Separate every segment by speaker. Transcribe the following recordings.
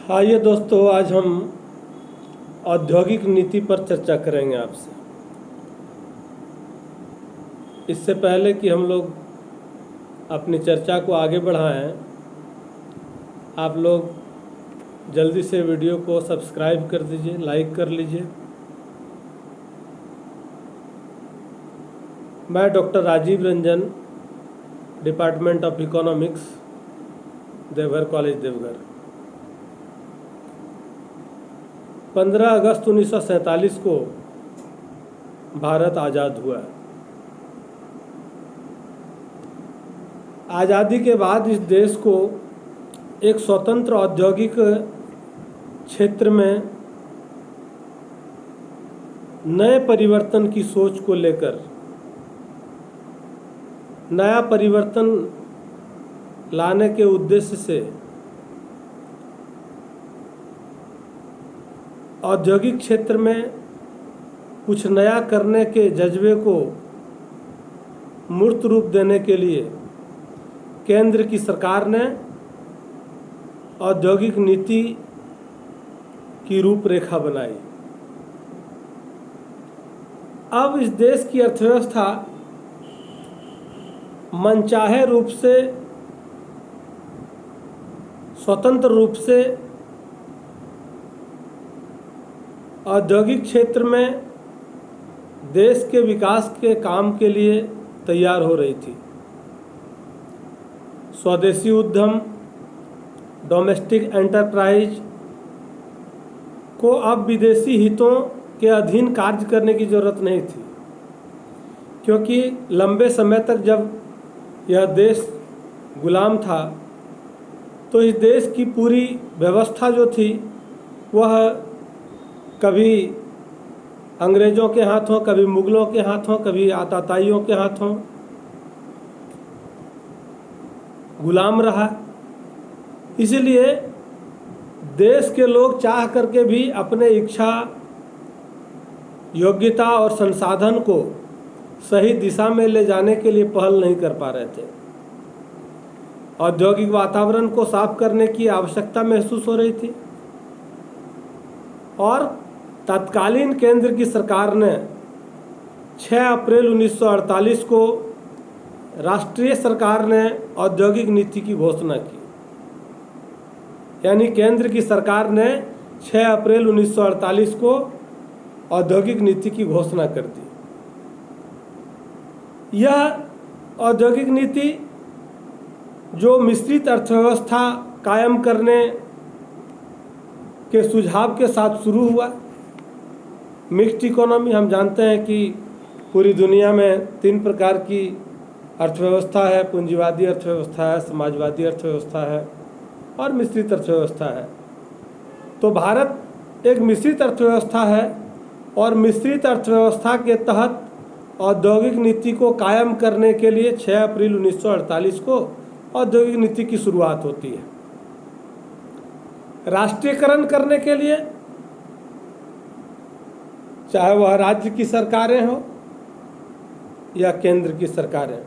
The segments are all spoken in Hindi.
Speaker 1: आइए दोस्तों, आज हम औद्योगिक नीति पर चर्चा करेंगे आपसे। इससे पहले कि हम लोग अपनी चर्चा को आगे बढ़ाएं, आप लोग जल्दी से वीडियो को सब्सक्राइब कर दीजिए, लाइक कर लीजिए। मैं doctor Rajiv Ranjan, department of economics, Deoghar college Deoghar. 15 अगस्त 1947 को भारत आज़ाद हुआ। आज़ादी के बाद इस देश को एक स्वतंत्र औद्योगिक क्षेत्र में नए परिवर्तन की सोच को लेकर नया परिवर्तन लाने के उद्देश्य से औद्योगिक क्षेत्र में कुछ नया करने के जज्बे को मूर्त रूप देने के लिए केंद्र की सरकार ने औद्योगिक नीति की रूपरेखा बनाई। अब इस देश की अर्थव्यवस्था मनचाहे रूप से, स्वतंत्र रूप से औद्योगिक क्षेत्र में देश के विकास के काम के लिए तैयार हो रही थी। स्वदेशी उद्यम, डोमेस्टिक एंटरप्राइज को अब विदेशी हितों के अधीन कार्य करने की ज़रूरत नहीं थी, क्योंकि लंबे समय तक जब यह देश गुलाम था तो इस देश की पूरी व्यवस्था जो थी वह कभी अंग्रेज़ों के हाथों, कभी मुग़लों के हाथों, कभी आताताइयों के हाथों गुलाम रहा। इसलिए देश के लोग चाह करके भी अपने इच्छा, योग्यता और संसाधन को सही दिशा में ले जाने के लिए पहल नहीं कर पा रहे थे। औद्योगिक वातावरण को साफ करने की आवश्यकता महसूस हो रही थी और तत्कालीन केंद्र की सरकार ने 6 अप्रैल 1948 को राष्ट्रीय सरकार ने औद्योगिक नीति की घोषणा की। यानी केंद्र की सरकार ने 6 अप्रैल 1948 को औद्योगिक नीति की घोषणा कर दी। यह औद्योगिक नीति जो मिश्रित अर्थव्यवस्था कायम करने के सुझाव के साथ शुरू हुआ। मिक्स्ड इकोनॉमी, हम जानते हैं कि पूरी दुनिया में 3 प्रकार की अर्थव्यवस्था है। पूंजीवादी अर्थव्यवस्था है, समाजवादी अर्थव्यवस्था है और मिश्रित अर्थव्यवस्था है। तो भारत एक मिश्रित अर्थव्यवस्था है और मिश्रित अर्थव्यवस्था के तहत औद्योगिक नीति को कायम करने के लिए 6 अप्रैल 1948 को औद्योगिक नीति की शुरुआत होती है। राष्ट्रीयकरण करने के लिए, चाहे वह राज्य की सरकारें हो या केंद्र की सरकारें,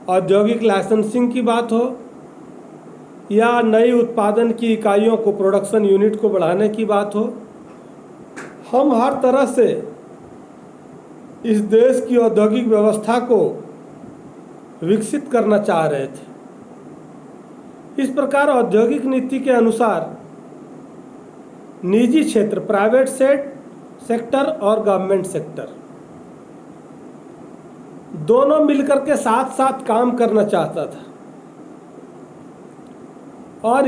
Speaker 1: औद्योगिक लाइसेंसिंग की बात हो या नई उत्पादन की इकाइयों को, प्रोडक्शन यूनिट को बढ़ाने की बात हो, हम हर तरह से इस देश की औद्योगिक व्यवस्था को विकसित करना चाह रहे थे। इस प्रकार औद्योगिक नीति के अनुसार निजी क्षेत्र, प्राइवेट सेक्टर और गवर्नमेंट सेक्टर दोनों मिलकर के साथ साथ काम करना चाहता था और